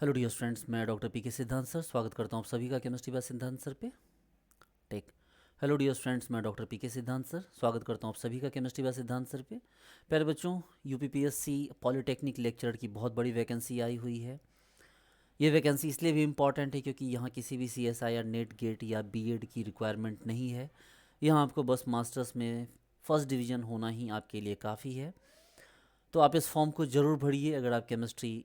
Hello dear friends, मैं doctor P के सिद्धांत सर स्वागत करता हूँ आप सभी का केमिस्ट्री बाय सिद्धांत सर पे। टेक। हेलो डियर फ्रेंड्स, मैं डॉक्टर पी के सिद्धांत सर स्वागत करता हूँ आप सभी का केमिस्ट्री बाय सिद्धांत सर पे। प्यारे बच्चों, यूपीपीएससी पॉलिटेक्निक लेक्चरर की बहुत बड़ी वैकेंसी आई हुई है। ये वैकेंसी इसलिए भी इम्पॉर्टेंट है क्योंकि यहाँ किसी भी सीएसआई या नेट गेट या बीएड की रिक्वायरमेंट नहीं है। यहाँ आपको बस मास्टर्स में फर्स्ट डिवीज़न होना ही आपके लिए काफ़ी है। तो आप इस फॉर्म को ज़रूर भरिए अगर आप केमिस्ट्री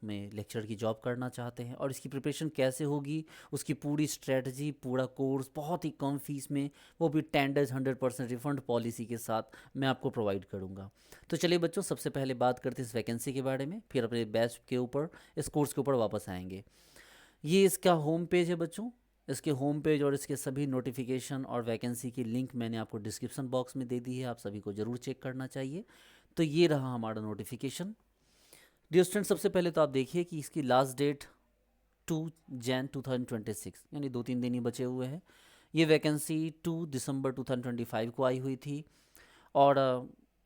में लेक्चर की जॉब करना चाहते हैं। और इसकी प्रिपरेशन कैसे होगी, उसकी पूरी स्ट्रेटजी, पूरा कोर्स बहुत ही कम फीस में, वो भी 10 डेज 100% रिफंड पॉलिसी के साथ मैं आपको प्रोवाइड करूंगा। तो चलिए बच्चों, सबसे पहले बात करते हैं इस वैकेंसी के बारे में, फिर अपने बैच के ऊपर, इस कोर्स के ऊपर वापस आएंगे। ये इसका होम पेज है बच्चों। इसके होम पेज और इसके सभी नोटिफिकेशन और वैकेंसी की लिंक मैंने आपको डिस्क्रिप्शन बॉक्स में दे दी है, आप सभी को ज़रूर चेक करना चाहिए। तो ये रहा हमारा नोटिफिकेशन। डियर स्टूडेंट, सबसे पहले तो आप देखिए कि इसकी लास्ट डेट 2 जैन 2026, यानी 2-3 दिन ही बचे हुए हैं। ये वैकेंसी 2 दिसंबर 2025 को आई हुई थी। और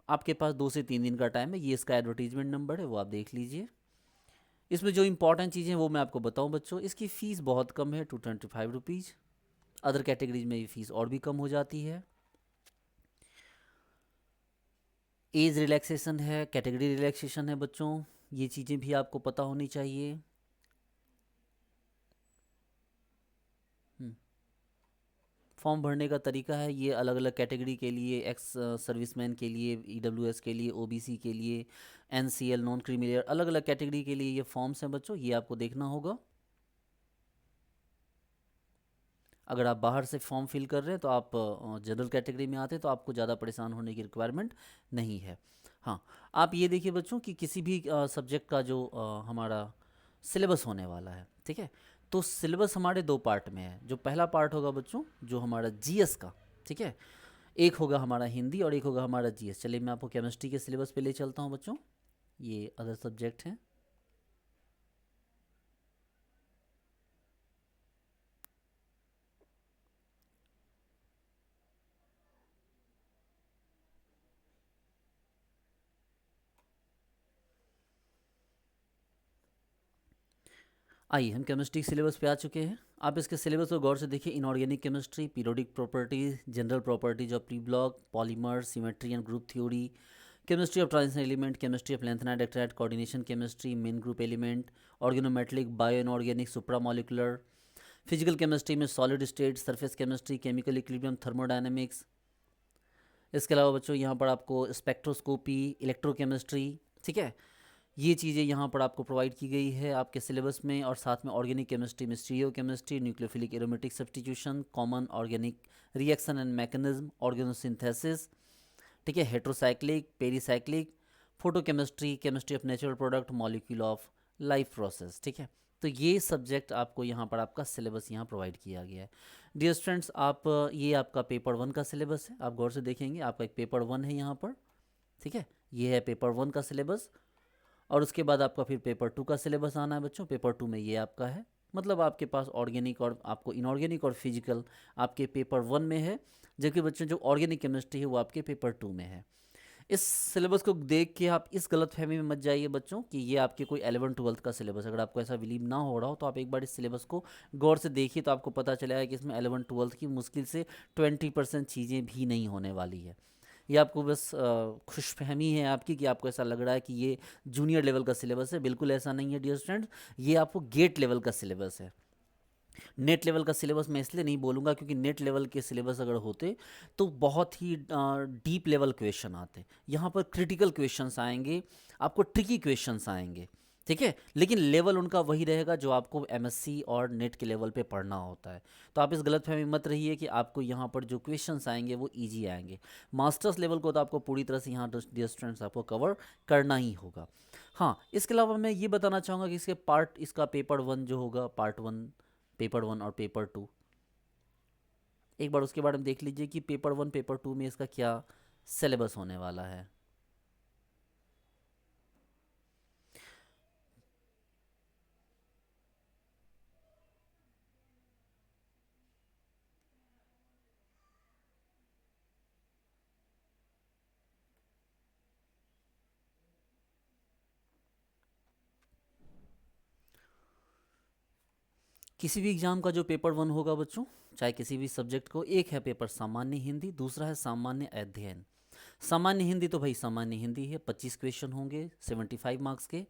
आपके पास 2 से 3 दिन का टाइम है। ये इसका एडवर्टीजमेंट नंबर है, वो आप देख लीजिए। इसमें जो इंपॉर्टेंट चीज़ें हैं वो मैं आपको बताऊं बच्चों। इसकी फ़ीस बहुत कम है, 225 रुपीज़। अदर कैटेगरीज में ये फ़ीस और भी कम हो जाती है। एज रिलैक्सेशन है, कैटेगरी रिलैक्सेशन है बच्चों, ये चीज़ें भी आपको पता होनी चाहिए। फॉर्म भरने का तरीका है, ये अलग अलग कैटेगरी के लिए, एक्स सर्विसमैन के लिए, ईडब्ल्यूएस के लिए, ओबीसी के लिए, एनसीएल नॉन क्रीमिलियर, अलग अलग कैटेगरी के लिए ये फॉर्म्स हैं बच्चों, ये आपको देखना होगा। अगर आप बाहर से फॉर्म फिल कर रहे हैं तो आप जनरल कैटेगरी में आते हैं, तो आपको ज़्यादा परेशान होने की रिक्वायरमेंट नहीं है। हाँ, आप ये देखिए बच्चों कि किसी भी सब्जेक्ट का जो हमारा सिलेबस होने वाला है, ठीक है। तो सिलेबस हमारे 2 पार्ट में है। जो पहला पार्ट होगा बच्चों, जो हमारा जीएस का, ठीक है, एक होगा हमारा हिंदी और एक होगा हमारा जीएस। चलिए मैं आपको केमिस्ट्री के सिलेबस पे ले चलता हूँ बच्चों, ये अदर सब्जेक्ट हैं। आइए हम केमिस्ट्री सिलेबस पे आ चुके हैं। आप इसके सिलेबस को गौर से देखिए। Inorganic chemistry, periodic properties, general properties of p block, polymer, symmetry and group theory, chemistry of transition element, chemistry of lanthanide extract, coordination chemistry, main group element, organometallic, bio inorganic, supramolecular, physical chemistry में solid state, surface chemistry, chemical equilibrium, thermodynamics. इसके अलावा बच्चों यहाँ पर आपको spectroscopy, electrochemistry, ठीक है, ये चीज़ें यहाँ पर आपको प्रोवाइड की गई है आपके सिलेबस में। और साथ में ऑर्गेनिक केमिस्ट्री में stereo chemistry, nucleophilic aromatic substitution, common organic reaction and mechanism, organosynthesis, ठीक है, heterocyclic, pericyclic, photochemistry, chemistry of natural product, molecule of life process, ठीक है। तो ये सब्जेक्ट आपको यहाँ पर आपका सिलेबस यहाँ प्रोवाइड किया गया है। डियर स्टूडेंट्स, आप ये आपका पेपर 1 का सिलेबस है। आप गौर से देखेंगे, आपका एक पेपर 1 है यहाँ पर, ठीक है, ये है पेपर 1 का सिलेबस। और उसके बाद आपका फिर पेपर 2 का सिलेबस आना है बच्चों। पेपर 2 में ये आपका है, मतलब आपके पास ऑर्गेनिक और आपको इनऑर्गेनिक और फिजिकल आपके पेपर 1 में है, जबकि बच्चों जो ऑर्गेनिक केमिस्ट्री है वो आपके पेपर 2 में है। इस सिलेबस को देख के आप इस गलतफहमी में मत जाइए बच्चों कि ये आपके कोई 11th-12th का सिलेबस। अगर आपको ऐसा बिलीव ना हो रहा हो तो आप एक बार इस सिलेबस को गौर से देखिए, तो आपको पता चलेगा कि इसमें 11th-12th की मुश्किल से 20% चीज़ें भी नहीं होने वाली है। ये आपको बस खुशफहमी है आपकी कि आपको ऐसा लग रहा है कि ये जूनियर लेवल का सिलेबस है। बिल्कुल ऐसा नहीं है डियर स्टूडेंट्स, ये आपको गेट लेवल का सिलेबस है। नेट लेवल का सिलेबस मैं इसलिए नहीं बोलूँगा क्योंकि नेट लेवल के सिलेबस अगर होते तो बहुत ही डीप लेवल क्वेश्चन आते। यहाँ पर क्रिटिकल क्वेश्चंस आएंगे, आपको ट्रिकी क्वेश्चंस आएंगे, ठीक है, लेकिन लेवल उनका वही रहेगा जो आपको एमएससी और नेट के लेवल पे पढ़ना होता है। तो आप इस गलतफहमी मत रहिए कि आपको यहाँ पर जो क्वेश्चंस आएंगे वो इजी आएंगे। मास्टर्स लेवल को तो आपको पूरी तरह से यहाँ डियर स्टूडेंट्स आपको कवर करना ही होगा। हाँ, इसके अलावा मैं ये बताना चाहूँगा कि इसके पार्ट, इसका पेपर 1 जो होगा, पार्ट 1, पेपर 1 और पेपर 2, एक बार उसके बारे में देख लीजिए कि पेपर 1 पेपर 2 में इसका क्या सिलेबस होने वाला है। किसी भी एग्ज़ाम का जो पेपर 1 होगा बच्चों, चाहे किसी भी सब्जेक्ट को, एक है पेपर सामान्य हिंदी, दूसरा है सामान्य अध्ययन। सामान्य हिंदी तो भाई सामान्य हिंदी है, 25 क्वेश्चन होंगे 75 मार्क्स के,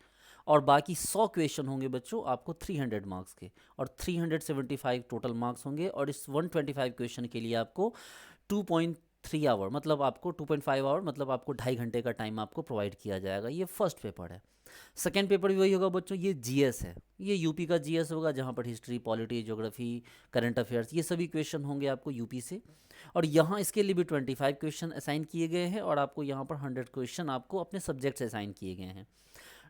और बाकी 100 क्वेश्चन होंगे बच्चों आपको 300 मार्क्स के, और 375 टोटल मार्क्स होंगे। और इस 125 क्वेश्चन के लिए आपको 2.3 आवर मतलब आपको 2.5 आवर मतलब आपको 2.5 घंटे का टाइम आपको प्रोवाइड किया जाएगा। ये फर्स्ट पेपर है। सेकेंड पेपर भी वही होगा बच्चों, ये जीएस है, ये यूपी का जीएस होगा, जहाँ पर history, polity, geography, current affairs, ये सभी क्वेश्चन होंगे आपको यूपी से। और यहाँ इसके लिए भी 25 क्वेश्चन असाइन किए गए हैं, और आपको यहाँ पर 100 क्वेश्चन आपको अपने सब्जेक्ट से असाइन किए गए हैं।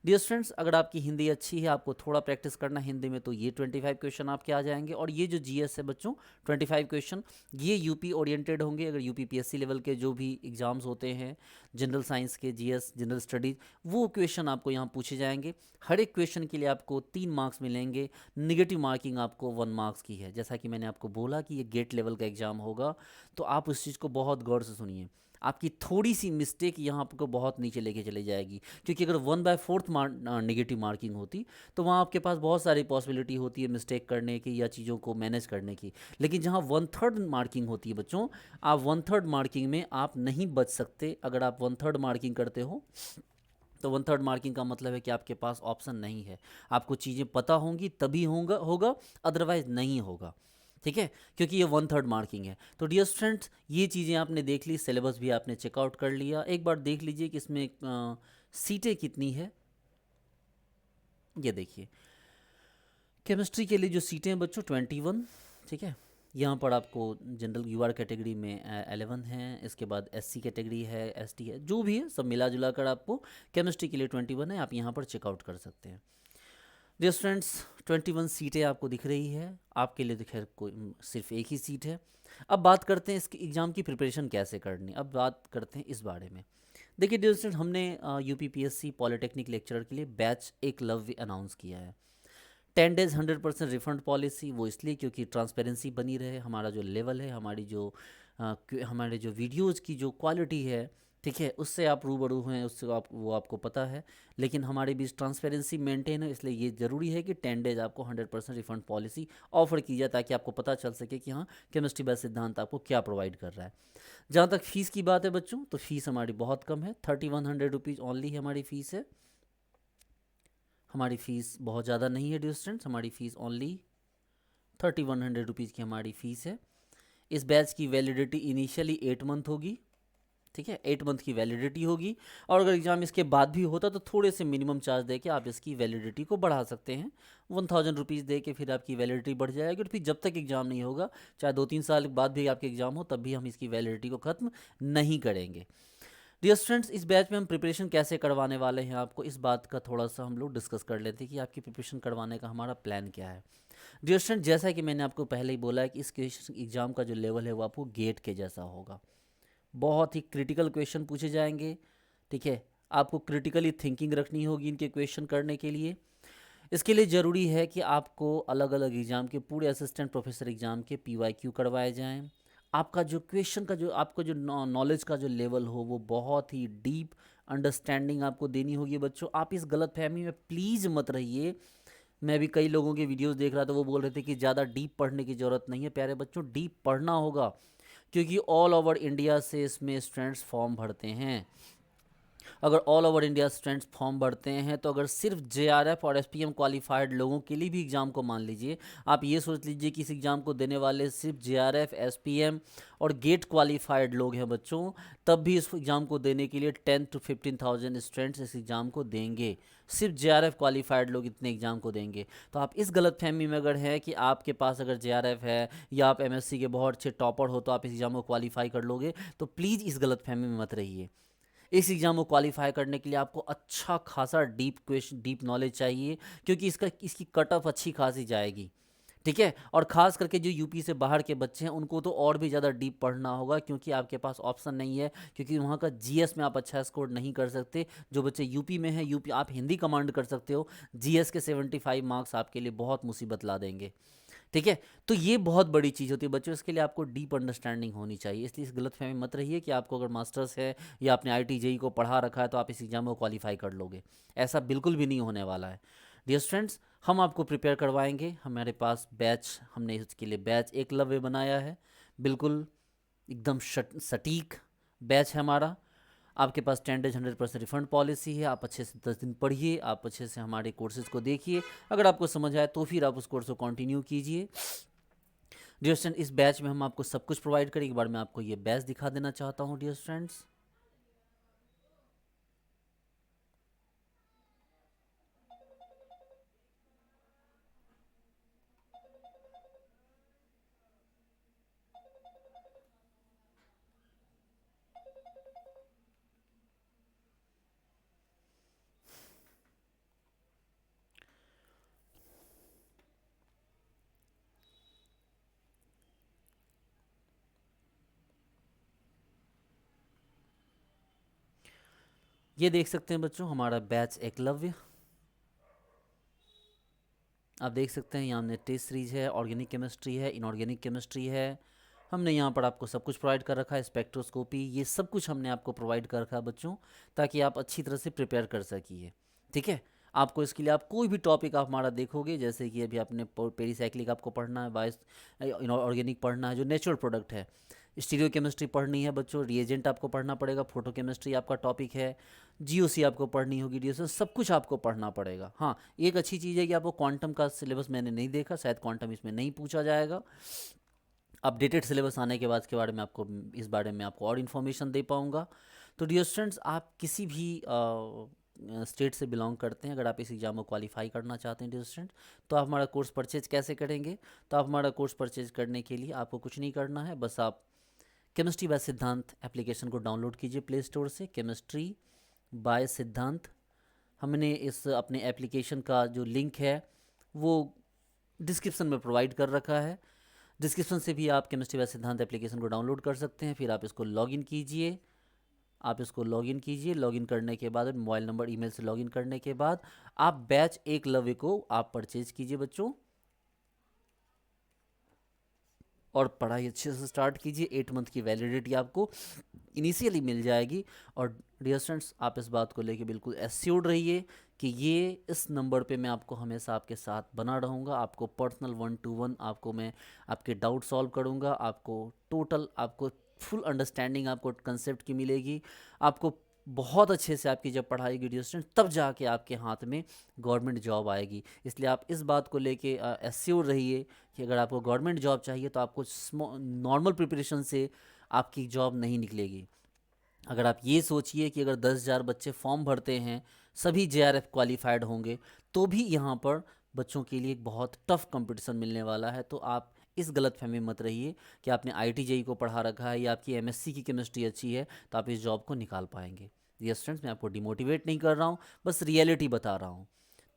डियर स्टूडेंट्स, अगर आपकी हिंदी अच्छी है, आपको थोड़ा प्रैक्टिस करना हिंदी में, तो ये 25 क्वेश्चन आपके आ जाएंगे। और ये जो जीएस है बच्चों 25 क्वेश्चन, ये यूपी ओरिएंटेड होंगे। अगर यूपी पीएससी लेवल के जो भी एग्जाम्स होते हैं जनरल साइंस के, जीएस, जनरल स्टडीज, वो क्वेश्चन आपको यहाँ पूछे जाएंगे। हर एक क्वेश्चन के लिए आपको 3 मार्क्स मिलेंगे। निगेटिव मार्किंग आपको 1 मार्क्स की है। जैसा कि मैंने आपको बोला कि ये गेट लेवल का एग्ज़ाम होगा, तो आप उस चीज़ को बहुत गौर से सुनिए। आपकी थोड़ी सी मिस्टेक यहाँ आपको बहुत नीचे लेके चली जाएगी, क्योंकि अगर 1/4 नेगेटिव मार्किंग होती, तो वहाँ आपके पास बहुत सारी पॉसिबिलिटी होती है मिस्टेक करने की या चीज़ों को मैनेज करने की। लेकिन जहाँ 1/3 मार्किंग होती है बच्चों, आप 1/3 मार्किंग में आप नहीं बच सकते। अगर आप 1/3 मार्किंग करते हो, तो 1/3 मार्किंग का मतलब है कि आपके पास ऑप्शन नहीं है। आपको चीज़ें पता होंगी तभी होगा, अदरवाइज नहीं होगा। ठीक है, क्योंकि ये 1/3 मार्किंग है। तो डियर स्टूडेंट्स, ये चीज़ें आपने देख ली, सिलेबस भी आपने चेकआउट कर लिया। एक बार देख लीजिए कि इसमें सीटें कितनी है। ये देखिए, केमिस्ट्री के लिए जो सीटें हैं बच्चों 21। ठीक है, यहाँ पर आपको जनरल यूआर कैटेगरी में 11 हैं, इसके बाद एससी कैटेगरी है, एसटी है, जो भी है सब मिला जुला कर आपको केमिस्ट्री के लिए 21 है। आप यहाँ पर चेकआउट कर सकते हैं। डियर स्टूडेंट्स, 21 सीटें आपको दिख रही है। आपके लिए तो खैर कोई सिर्फ एक ही सीट है। अब बात करते हैं इसकी एग्ज़ाम की प्रिपरेशन कैसे करनी। अब बात करते हैं इस बारे में। देखिए डियर स्टूडेंट, हमने यूपीपीएससी पॉलिटेक्निक लेक्चरर के लिए बैच एकलव्य अनाउंस किया है। 10 डेज़ 100% रिफंड पॉलिसी, वो इसलिए क्योंकि ट्रांसपेरेंसी बनी रहे। हमारा जो लेवल है, हमारे जो वीडियोज़ की जो क्वालिटी है, ठीक है, उससे आप रूबरू हैं, उससे वो आपको पता है। लेकिन हमारे बीच ट्रांसपेरेंसी मेंटेन है, इसलिए ये ज़रूरी है कि 10 डेज़ आपको 100% रिफंड पॉलिसी ऑफर की जाए, ताकि आपको पता चल सके कि हाँ, केमिस्ट्री बाय सिद्धांत आपको क्या प्रोवाइड कर रहा है। जहाँ तक फ़ीस की बात है बच्चों, तो फ़ीस हमारी बहुत कम है, 3100 रुपीज़ ओनली हमारी फ़ीस है। हमारी फ़ीस बहुत ज़्यादा नहीं है डियर स्टूडेंट्स, हमारी फ़ीस ओनली 3100 रुपीज़ की हमारी फ़ीस है। इस बैच की वैलिडिटी इनिशियली 8 मंथ होगी। ठीक है, 8 मंथ की वैलिडिटी होगी। और अगर एग्ज़ाम इसके बाद भी होता, तो थोड़े से मिनिमम चार्ज दे के आप इसकी वैलिडिटी को बढ़ा सकते हैं। 1000 रुपीज़ दे के फिर आपकी वैलिडिटी बढ़ जाएगी, और फिर जब तक एग्ज़ाम नहीं होगा, चाहे 2-3 साल बाद भी आपके एग्ज़ाम हो, तब भी हम इसकी वैलिडिटी को ख़त्म नहीं करेंगे। डियर स्टूडेंट्स, इस बैच में हम प्रिपरेशन कैसे करवाने वाले हैं, आपको इस बात का थोड़ा सा हम लोग डिस्कस कर लेते हैं कि आपकी प्रिपरेशन करवाने का हमारा प्लान क्या है। डियर स्टूडेंट, जैसा कि मैंने आपको पहले ही बोला है कि इस एग्ज़ाम का जो लेवल है वो आपको गेट के जैसा होगा। बहुत ही क्रिटिकल क्वेश्चन पूछे जाएंगे। ठीक है, आपको क्रिटिकली थिंकिंग रखनी होगी इनके क्वेश्चन करने के लिए। इसके लिए ज़रूरी है कि आपको अलग अलग एग्ज़ाम के, पूरे असिस्टेंट प्रोफेसर एग्ज़ाम के PYQ करवाए जाएं। आपका जो क्वेश्चन का जो आपको जो नॉलेज का जो लेवल हो, वो बहुत ही डीप अंडरस्टैंडिंग आपको देनी होगी बच्चों। आप इस गलत फहमी में प्लीज़ मत रहिए। मैं भी कई लोगों के वीडियोस देख रहा था, वो बोल रहे थे कि ज़्यादा डीप पढ़ने की ज़रूरत नहीं है। प्यारे बच्चों, डीप पढ़ना होगा, क्योंकि ऑल ओवर इंडिया से इसमें स्टूडेंट्स फॉर्म भरते हैं। अगर all over India students form भरते हैं, तो अगर सिर्फ JRF और SPM क्वालिफाइड लोगों के लिए भी एग्ज़ाम को मान लीजिए, आप ये सोच लीजिए कि इस एग्ज़ाम को देने वाले सिर्फ JRF, SPM और गेट क्वालिफाइड लोग हैं बच्चों, तब भी इस एग्ज़ाम को देने के लिए 10 to 15,000 स्टूडेंट्स इस एग्ज़ाम को देंगे। सिर्फ JRF क्वालिफाइड लोग इतने एग्ज़ाम को देंगे। तो आप इस गलतफहमी में अगर है कि आपके पास अगर JRF है या आप MSc के बहुत अच्छे टॉपर हो, तो आप इस एग्ज़ाम को क्वालिफाई कर लोगे, तो प्लीज़ इस गलतफहमी में मत रहिए। इस एग्ज़ाम को क्वालिफाई करने के लिए आपको अच्छा खासा डीप नॉलेज चाहिए, क्योंकि इसकी कट ऑफ अच्छी खासी जाएगी। ठीक है, और ख़ास करके जो यूपी से बाहर के बच्चे हैं, उनको तो और भी ज़्यादा डीप पढ़ना होगा, क्योंकि आपके पास ऑप्शन नहीं है, क्योंकि वहाँ का जीएस में आप अच्छा स्कोर नहीं कर सकते। जो बच्चे यूपी में हैं, यूपी आप हिंदी कमांड कर सकते हो, जीएस के 75 मार्क्स आपके लिए बहुत मुसीबत ला देंगे। ठीक है, तो ये बहुत बड़ी चीज़ होती है बच्चों, इसके लिए आपको डीप अंडरस्टैंडिंग होनी चाहिए। इसलिए इस गलतफहमी मत रहिए कि आपको अगर मास्टर्स है या आपने IIT JEE को पढ़ा रखा है, तो आप इस एग्ज़ाम को क्वालिफाई कर लोगे। ऐसा बिल्कुल भी नहीं होने वाला है। डियर स्टूडेंट्स, हम आपको प्रिपेयर करवाएंगे। हमारे पास बैच, हमने इसके लिए बैच एकलव्य बनाया है, बिल्कुल एकदम सटीक बैच है हमारा। आपके पास 10 डेज 100% रिफंड पॉलिसी है। आप अच्छे से 10 दिन पढ़िए, आप अच्छे से हमारे कोर्सेज को देखिए। अगर आपको समझ आए तो फिर आप उस कोर्स को कंटिन्यू कीजिए। डियर स्टूडेंट, इस बैच में हम आपको सब कुछ प्रोवाइड करें। एक बार मैं आपको ये बैच दिखा देना चाहता हूँ डियर स्टूडेंट्स। ये देख सकते हैं बच्चों हमारा बैच एकलव्य। आप देख सकते हैं यहाँ हमने टेस्ट सीरीज है, ऑर्गेनिक केमिस्ट्री है, इनऑर्गेनिक केमिस्ट्री है। हमने यहाँ पर आपको सब कुछ प्रोवाइड कर रखा है, स्पेक्ट्रोस्कोपी, ये सब कुछ हमने आपको प्रोवाइड कर रखा है बच्चों, ताकि आप अच्छी तरह से प्रिपेयर कर सकिए। ठीक है, आपको इसके लिए आप कोई भी टॉपिक आप हमारा देखोगे, जैसे कि अभी आपने पेरीसाइक्लिक आपको पढ़ना है, बायोस ऑर्गेनिक पढ़ना है जो नेचुरल प्रोडक्ट है, स्टीरियो केमिस्ट्री पढ़नी है बच्चों, रिएजेंट आपको पढ़ना पड़ेगा, फोटो केमिस्ट्री आपका टॉपिक है, जीओसी आपको पढ़नी होगी, डीएसएस, सब कुछ आपको पढ़ना पड़ेगा। हाँ, एक अच्छी चीज़ है कि आपको क्वांटम का सिलेबस मैंने नहीं देखा, शायद क्वांटम इसमें नहीं पूछा जाएगा। अपडेटेड सिलेबस आने के बाद के बारे में आपको, इस बारे में आपको और इन्फॉर्मेशन दे पाऊँगा। तो डियर स्टूडेंट्स, आप किसी भी स्टेट से बिलोंग करते हैं, अगर आप इस एग्ज़ाम को क्वालिफाई करना चाहते हैं डियर स्टूडेंट, तो आप हमारा कोर्स परचेज कैसे करेंगे? तो आप हमारा कोर्स परचेज करने के लिए आपको कुछ नहीं करना है, बस आप केमिस्ट्री बाय सिद्धांत एप्लीकेशन को डाउनलोड कीजिए प्ले स्टोर से। केमिस्ट्री बाय सिद्धांत, हमने इस अपने एप्लीकेशन का जो लिंक है वो डिस्क्रिप्शन में प्रोवाइड कर रखा है। डिस्क्रिप्शन से भी आप केमिस्ट्री बाय सिद्धांत एप्लीकेशन को डाउनलोड कर सकते हैं। फिर आप इसको लॉगिन कीजिए, आप इसको लॉगिन कीजिए। लॉगिन करने के बाद, मोबाइल नंबर ईमेल से लॉगिन करने के बाद आप बैच एकलव्य को आप परचेज कीजिए बच्चों, और पढ़ाई अच्छे से स्टार्ट कीजिए। 8 मंथ की वैलिडिटी आपको इनिशियली मिल जाएगी। और डियर स्टूडेंट्स, आप इस बात को लेके बिल्कुल एश्योर्ड रहिए कि ये इस नंबर पे मैं आपको हमेशा आपके साथ बना रहूँगा। आपको पर्सनल 1-to-1 आपको मैं आपके डाउट सॉल्व करूँगा। आपको टोटल, आपको फुल अंडरस्टैंडिंग आपको कंसेप्ट की मिलेगी। आपको बहुत अच्छे से आपकी जब पढ़ाई की डियर स्टूडेंट, तब जाके आपके हाथ में गवर्नमेंट जॉब आएगी। इसलिए आप इस बात को लेके एश्योर रहिए कि अगर आपको गवर्नमेंट जॉब चाहिए तो आपको नॉर्मल प्रिपरेशन से आपकी जॉब नहीं निकलेगी। अगर आप ये सोचिए कि अगर 10,000 बच्चे फॉर्म भरते हैं, सभी जेआरएफ क्वालिफाइड होंगे, तो भी यहाँ पर बच्चों के लिए एक बहुत टफ कंपटीशन मिलने वाला है। तो आप इस गलत फहमी में मत रहिए कि आपने आईटी जेई को पढ़ा रखा है या आपकी एमएससी की केमिस्ट्री अच्छी है तो आप इस जॉब को निकाल पाएंगे। ये स्टूडेंट्स, मैं आपको डिमोटिवेट नहीं कर रहा हूँ, बस रियलिटी बता रहा हूँ।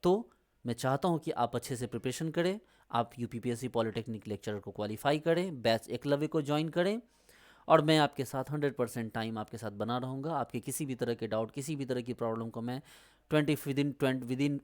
तो मैं चाहता हूँ कि आप अच्छे से प्रिपरेशन करें, आप यूपीपीएससी पॉलिटेक्निक लेक्चरर को क्वालिफाई करें, बैच एकलव्य को ज्वाइन करें, और मैं आपके साथ 100% टाइम आपके साथ बना रहूँगा। आपके किसी भी तरह के डाउट, किसी भी तरह की प्रॉब्लम को मैं 20 विदिन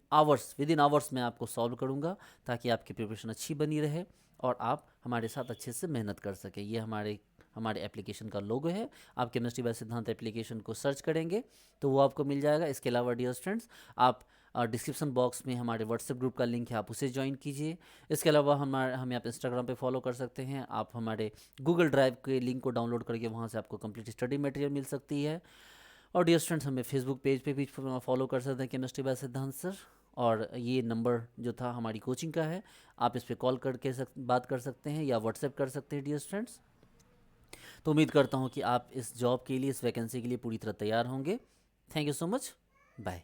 आवर्स में आपको सॉल्व करूँगा, ताकि आपकी प्रिपरेशन अच्छी बनी रहे और आप हमारे साथ अच्छे से मेहनत कर सकें। ये हमारे एप्लीकेशन का लोगो है। आप केमिस्ट्री बाय सिद्धांत एप्लीकेशन को सर्च करेंगे तो वो आपको मिल जाएगा। इसके अलावा डियर स्टूडेंट्स, आप डिस्क्रिप्शन बॉक्स में हमारे व्हाट्सएप ग्रुप का लिंक है, आप उसे ज्वाइन कीजिए। इसके अलावा हमें आप इंस्टाग्राम पे फॉलो कर सकते हैं। आप हमारे गूगल ड्राइव के लिंक को डाउनलोड करके वहाँ से आपको कंप्लीट स्टडी मटेरियल मिल सकती है। और डियर स्टूडेंट्स, हमें फेसबुक पेज पे भी फॉलो कर सकते हैं, केमिस्ट्री बाय सिद्धांत सर। और ये नंबर जो था हमारी कोचिंग का है, आप इस पर कॉल करके बात कर सकते हैं या व्हाट्सएप कर सकते हैं डियर स्टूडेंट्स। तो उम्मीद करता हूँ कि आप इस जॉब के लिए, इस वैकेंसी के लिए पूरी तरह तैयार होंगे। Thank you so much, bye.